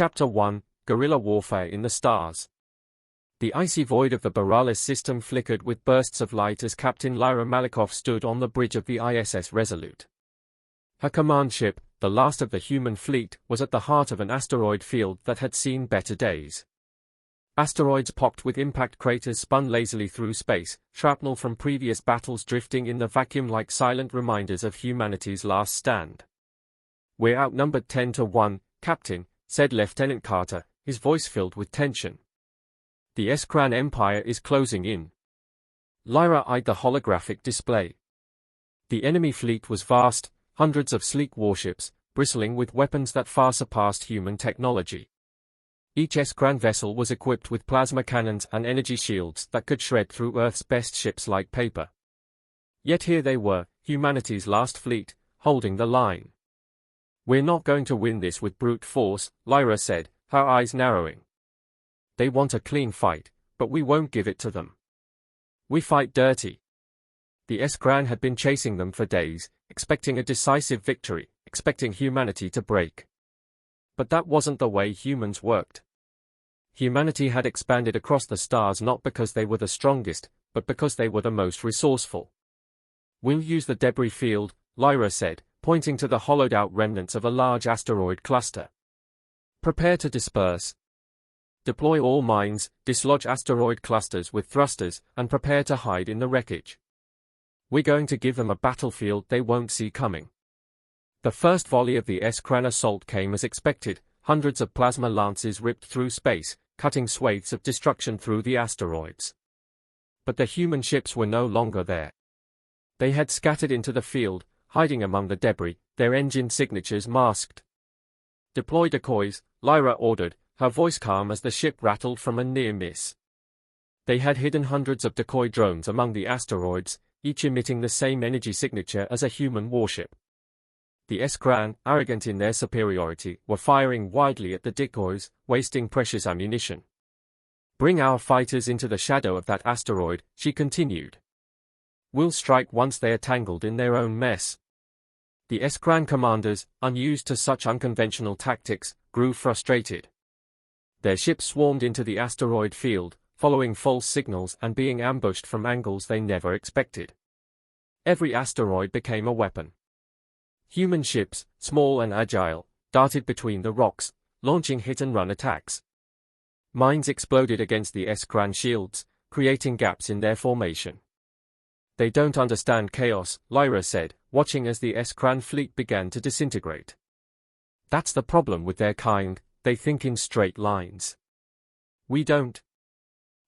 Chapter 1, Guerrilla Warfare in the Stars. The icy void of the Borealis system flickered with bursts of light as Captain Lyra Malikoff stood on the bridge of the ISS Resolute. Her command ship, the last of the human fleet, was at the heart of an asteroid field that had seen better days. Asteroids pocked with impact craters spun lazily through space, shrapnel from previous battles drifting in the vacuum like silent reminders of humanity's last stand. "We're outnumbered 10-1, Captain," said Lieutenant Carter, his voice filled with tension. "The Eskran Empire is closing in." Lyra eyed the holographic display. The enemy fleet was vast, hundreds of sleek warships, bristling with weapons that far surpassed human technology. Each Eskran vessel was equipped with plasma cannons and energy shields that could shred through Earth's best ships like paper. Yet here they were, humanity's last fleet, holding the line. "We're not going to win this with brute force," Lyra said, her eyes narrowing. "They want a clean fight, but we won't give it to them. We fight dirty." The Eskran had been chasing them for days, expecting a decisive victory, expecting humanity to break. But that wasn't the way humans worked. Humanity had expanded across the stars not because they were the strongest, but because they were the most resourceful. "We'll use the debris field," Lyra said, pointing to the hollowed-out remnants of a large asteroid cluster. "Prepare to disperse. Deploy all mines, dislodge asteroid clusters with thrusters, and prepare to hide in the wreckage. We're going to give them a battlefield they won't see coming." The first volley of the Eskran assault came as expected. Hundreds of plasma lances ripped through space, cutting swathes of destruction through the asteroids. But the human ships were no longer there. They had scattered into the field, hiding among the debris, their engine signatures masked. "Deploy decoys," Lyra ordered, her voice calm as the ship rattled from a near miss. They had hidden hundreds of decoy drones among the asteroids, each emitting the same energy signature as a human warship. The Eskran, arrogant in their superiority, were firing wildly at the decoys, wasting precious ammunition. "Bring our fighters into the shadow of that asteroid," she continued. "We'll strike once they are tangled in their own mess." The Eskran commanders, unused to such unconventional tactics, grew frustrated. Their ships swarmed into the asteroid field, following false signals and being ambushed from angles they never expected. Every asteroid became a weapon. Human ships, small and agile, darted between the rocks, launching hit-and-run attacks. Mines exploded against the Eskran shields, creating gaps in their formation. "They don't understand chaos," Lyra said, watching as the Eskran fleet began to disintegrate. "That's the problem with their kind, they think in straight lines. We don't."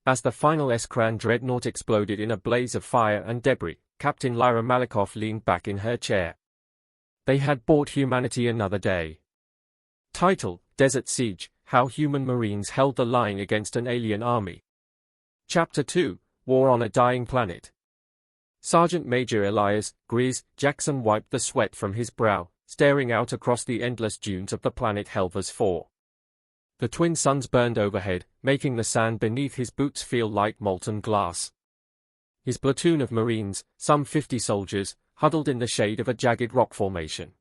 As the final Eskran dreadnought exploded in a blaze of fire and debris, Captain Lyra Malikoff leaned back in her chair. They had bought humanity another day. Title: Desert Siege, How Human Marines Held the Line Against an Alien Army. Chapter 2, War on a Dying Planet. Sergeant Major Elias Grizz Jackson wiped the sweat from his brow, staring out across the endless dunes of the planet Helvers 4. The twin suns burned overhead, making the sand beneath his boots feel like molten glass. His platoon of Marines, some 50 soldiers, huddled in the shade of a jagged rock formation.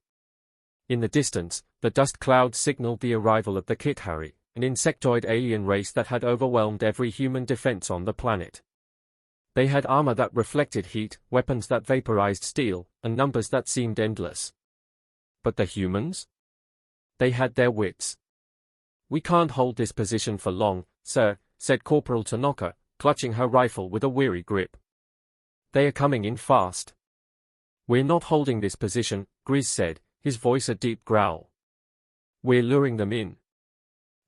In the distance, the dust clouds signaled the arrival of the Kithari, an insectoid alien race that had overwhelmed every human defense on the planet. They had armor that reflected heat, weapons that vaporized steel, and numbers that seemed endless. But the humans? They had their wits. "We can't hold this position for long, sir," said Corporal Tanaka, clutching her rifle with a weary grip. "They are coming in fast." "We're not holding this position," Grizz said, his voice a deep growl. "We're luring them in."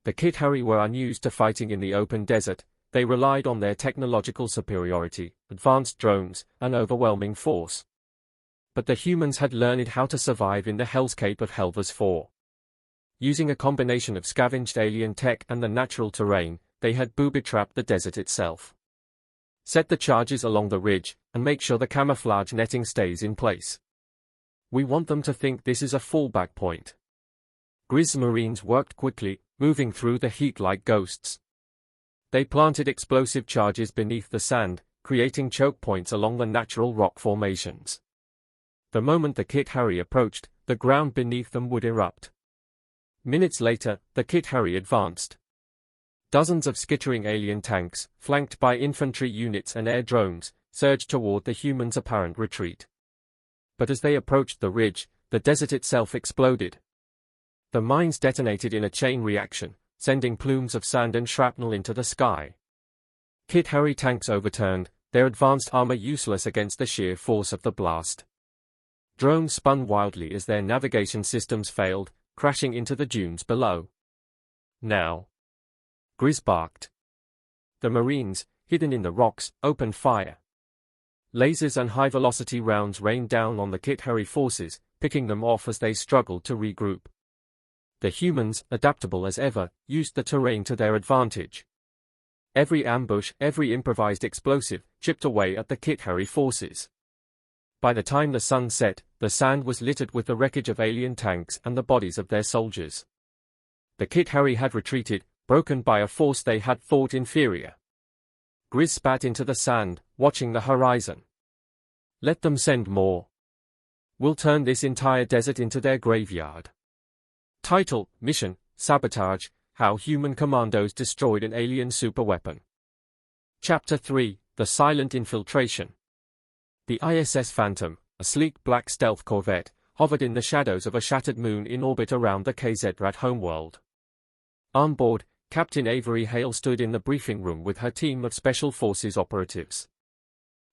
The Kithari were unused to fighting in the open desert. They relied on their technological superiority, advanced drones, and overwhelming force. But the humans had learned how to survive in the hellscape of Helvers 4. Using a combination of scavenged alien tech and the natural terrain, they had booby-trapped the desert itself. "Set the charges along the ridge, and make sure the camouflage netting stays in place. We want them to think this is a fallback point." Grizz's Marines worked quickly, moving through the heat like ghosts. They planted explosive charges beneath the sand, creating choke points along the natural rock formations. The moment the Kithari approached, the ground beneath them would erupt. Minutes later, the Kit Harry advanced. Dozens of skittering alien tanks, flanked by infantry units and air drones, surged toward the humans' apparent retreat. But as they approached the ridge, the desert itself exploded. The mines detonated in a chain reaction, sending plumes of sand and shrapnel into the sky. Kit Harry tanks overturned, their advanced armor useless against the sheer force of the blast. Drones spun wildly as their navigation systems failed, crashing into the dunes below. Now, Grizz barked. The Marines, hidden in the rocks, opened fire. Lasers and high-velocity rounds rained down on the Kit Harry forces, picking them off as they struggled to regroup. The humans, adaptable as ever, used the terrain to their advantage. Every ambush, every improvised explosive, chipped away at the Kit Harry forces. By the time the sun set, the sand was littered with the wreckage of alien tanks and the bodies of their soldiers. The Kit Harry had retreated, broken by a force they had thought inferior. Grizz spat into the sand, watching the horizon. Let them send more. We'll turn this entire desert into their graveyard. Title, Mission, Sabotage, How Human Commandos Destroyed an Alien Superweapon. Chapter 3, The Silent Infiltration. The ISS Phantom, a sleek black stealth corvette, hovered in the shadows of a shattered moon in orbit around the KZ-RAT homeworld. On board, Captain Avery Hale stood in the briefing room with her team of Special Forces operatives.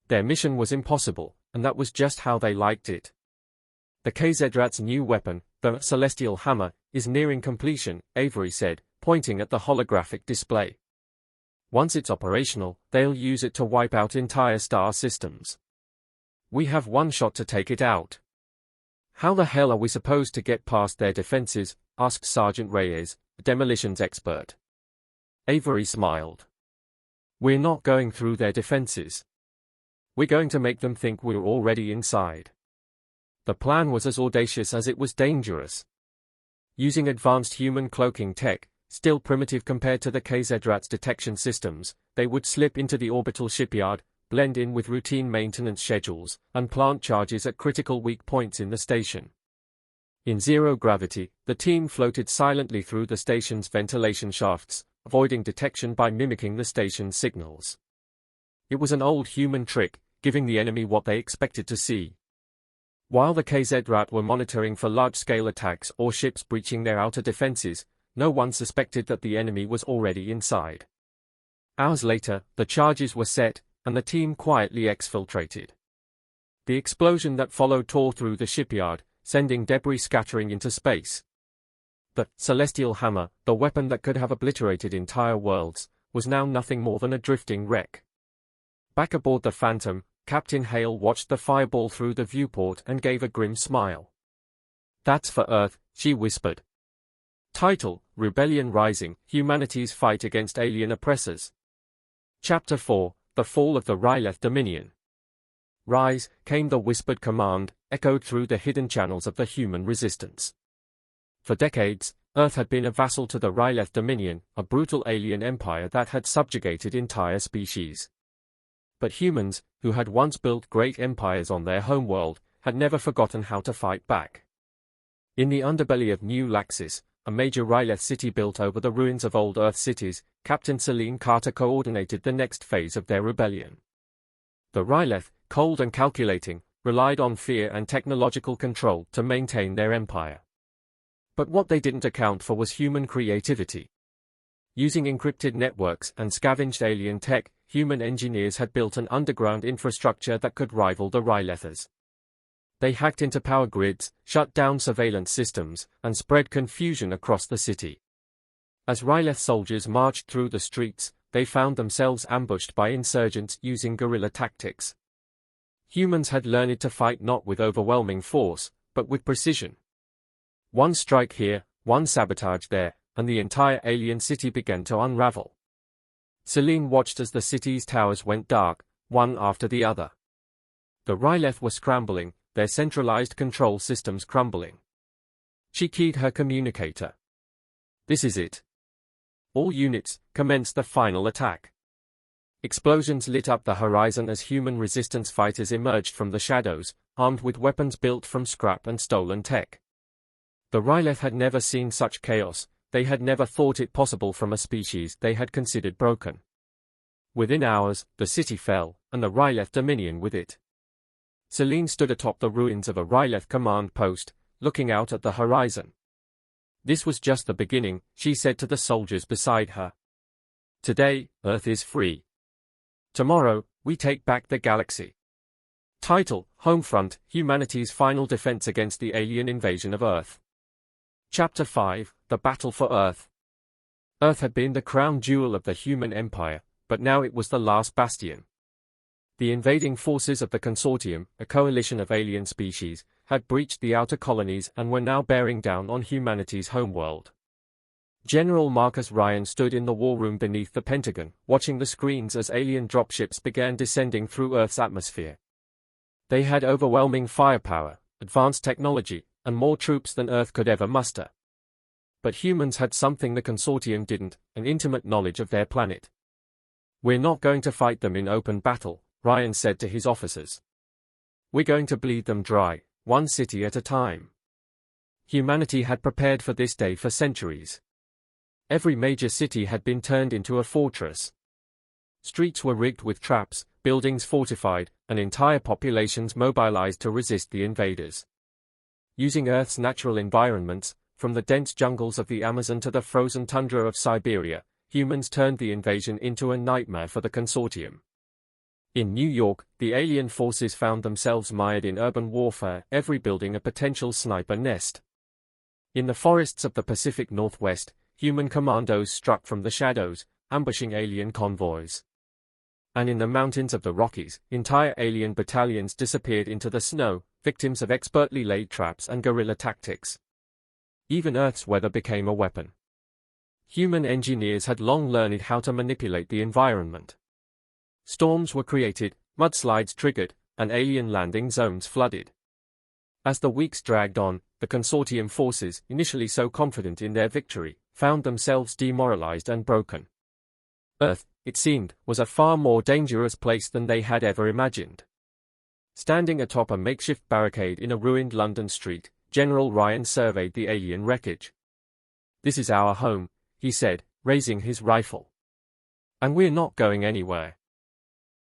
Their mission was impossible, and that was just how they liked it. The KZ-RAT's new weapon, the Celestial Hammer, is nearing completion, Avery said, pointing at the holographic display. Once it's operational, they'll use it to wipe out entire star systems. We have one shot to take it out. How the hell are we supposed to get past their defenses? Asked Sergeant Reyes, a demolitions expert. Avery smiled. We're not going through their defenses. We're going to make them think we're already inside. The plan was as audacious as it was dangerous. Using advanced human cloaking tech, still primitive compared to the KZ-RAT's detection systems, they would slip into the orbital shipyard, blend in with routine maintenance schedules, and plant charges at critical weak points in the station. In zero gravity, the team floated silently through the station's ventilation shafts, avoiding detection by mimicking the station's signals. It was an old human trick, giving the enemy what they expected to see. While the KZ-RAT were monitoring for large-scale attacks or ships breaching their outer defenses, no one suspected that the enemy was already inside. Hours later, the charges were set, and the team quietly exfiltrated. The explosion that followed tore through the shipyard, sending debris scattering into space. The Celestial Hammer, the weapon that could have obliterated entire worlds, was now nothing more than a drifting wreck. Back aboard the Phantom, Captain Hale watched the fireball through the viewport and gave a grim smile. That's for Earth, she whispered. Title, Rebellion Rising, Humanity's Fight Against Alien Oppressors. Chapter 4, The Fall of the Ryleth Dominion. Rise, came the whispered command, echoed through the hidden channels of the human resistance. For decades, Earth had been a vassal to the Ryleth Dominion, a brutal alien empire that had subjugated entire species. But humans, who had once built great empires on their homeworld, had never forgotten how to fight back. In the underbelly of New Laxis, a major Ryleth city built over the ruins of old Earth cities, Captain Celine Carter coordinated the next phase of their rebellion. The Ryleth, cold and calculating, relied on fear and technological control to maintain their empire. But what they didn't account for was human creativity. Using encrypted networks and scavenged alien tech, human engineers had built an underground infrastructure that could rival the Rylethers. They hacked into power grids, shut down surveillance systems, and spread confusion across the city. As Ryleth soldiers marched through the streets, they found themselves ambushed by insurgents using guerrilla tactics. Humans had learned to fight not with overwhelming force, but with precision. One strike here, one sabotage there, and the entire alien city began to unravel. Celine watched as the city's towers went dark, one after the other. The Ryleth were scrambling, their centralized control systems crumbling. She keyed her communicator. This is it. All units, commence the final attack. Explosions lit up the horizon as human resistance fighters emerged from the shadows, armed with weapons built from scrap and stolen tech. The Ryleth had never seen such chaos, they had never thought it possible from a species they had considered broken. Within hours, the city fell, and the Ryleth Dominion with it. Celine stood atop the ruins of a Ryleth command post, looking out at the horizon. This was just the beginning, she said to the soldiers beside her. Today, Earth is free. Tomorrow, we take back the galaxy. Title: Homefront, Humanity's Final Defense Against the Alien Invasion of Earth. Chapter 5, The Battle for Earth. Earth had been the crown jewel of the human empire, but now it was the last bastion. The invading forces of the Consortium, a coalition of alien species, had breached the outer colonies and were now bearing down on humanity's homeworld. General Marcus Ryan stood in the war room beneath the Pentagon, watching the screens as alien dropships began descending through Earth's atmosphere. They had overwhelming firepower, advanced technology, and more troops than Earth could ever muster. But humans had something the Consortium didn't, an intimate knowledge of their planet. "We're not going to fight them in open battle," Ryan said to his officers. "We're going to bleed them dry, one city at a time." Humanity had prepared for this day for centuries. Every major city had been turned into a fortress. Streets were rigged with traps, buildings fortified, and entire populations mobilized to resist the invaders. Using Earth's natural environments, from the dense jungles of the Amazon to the frozen tundra of Siberia, humans turned the invasion into a nightmare for the Consortium. In New York, the alien forces found themselves mired in urban warfare, every building a potential sniper nest. In the forests of the Pacific Northwest, human commandos struck from the shadows, ambushing alien convoys. And in the mountains of the Rockies, entire alien battalions disappeared into the snow, victims of expertly laid traps and guerrilla tactics. Even Earth's weather became a weapon. Human engineers had long learned how to manipulate the environment. Storms were created, mudslides triggered, and alien landing zones flooded. As the weeks dragged on, the Consortium forces, initially so confident in their victory, found themselves demoralized and broken. Earth, it seemed, was a far more dangerous place than they had ever imagined. Standing atop a makeshift barricade in a ruined London street, General Ryan surveyed the alien wreckage. "This is our home," he said, raising his rifle. "And we're not going anywhere."